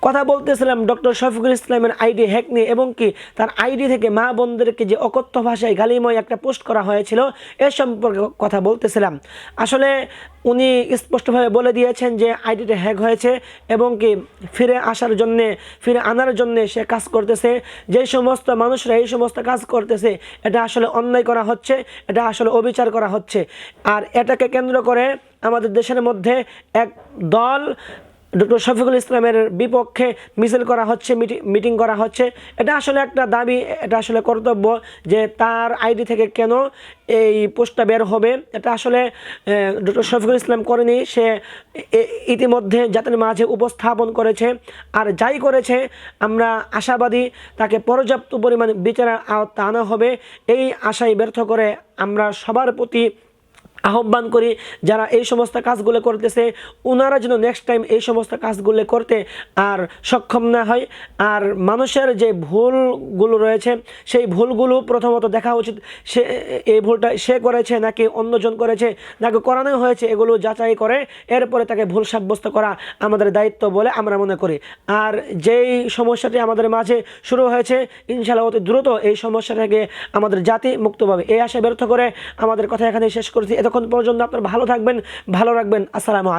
কথা বলতেছিলাম ডক্টর শফিকুল ইসলামের আইডি হ্যাক নিয়ে, এবং কি তার আইডি থেকে মা বোনদেরকে যে অকথ্য ভাষায় গালিময় একটা পোস্ট করা হয়েছিল এ সম্পর্কে কথা বলতেছিলাম। আসলে উনি স্পষ্টভাবে বলে দিয়েছেন যে আইডিটা হ্যাক হয়েছে এবং কি ফিরে আনার জন্যে সে কাজ করতেছে। যে সমস্ত মানুষরা এই সমস্ত কাজ করতেছে এটা আসলে অন্যায় করা হচ্ছে, এটা আসলে অবিচার করা হচ্ছে। আর এটাকে কেন্দ্র করে আমাদের দেশের মধ্যে এক দল ডক্টর শফিকুল ইসলামের বিপক্ষে মিছিল করা হচ্ছে, মিটিং করা হচ্ছে। এটা আসলে একটা দাবি, এটা আসলে কর্তব্য যে তার আইডি থেকে কেন এই পোস্টটা বের হবে। এটা আসলে ডক্টর শফিকুল ইসলাম করেনি, সে ইতিমধ্যে জাতির মাঝে উপস্থাপন করেছে। আর যাই করেছে আমরা আশাবাদী তাকে পর্যাপ্ত পরিমাণ বিচারের আওতায় আনা হবে। এই আশায় ব্যর্থ করে আমরা সবার প্রতি আহ্বান করি যারা এই সমস্ত কাজগুলো করতেছে ওনারা যেন নেক্সট টাইম এই সমস্ত কাজগুলো করতে আর সক্ষম না হয়। আর মানুষের যে ভুলগুলো রয়েছে সেই ভুলগুলো প্রথমত দেখা উচিত, সে এই ভুলটা সে করেছে নাকি অন্যজন করেছে নাকি করানো হয়েছে, এগুলো যাচাই করে এরপরে তাকে ভুল সাব্যস্ত করা আমাদের দায়িত্ব বলে আমরা মনে করি। আর যেই সমস্যাটি আমাদের মাঝে শুরু হয়েছে ইনশাআল্লাহ অতি দ্রুত এই সমস্যা থেকে আমাদের জাতি মুক্ত পাবে, এই আশা ব্যর্থ করে আমাদের কথা এখানে শেষ করছি। এতক্ষণ পর্যন্ত আপনারা ভালো থাকবেন, ভালো রাখবেন। আসসালামু আলাইকুম।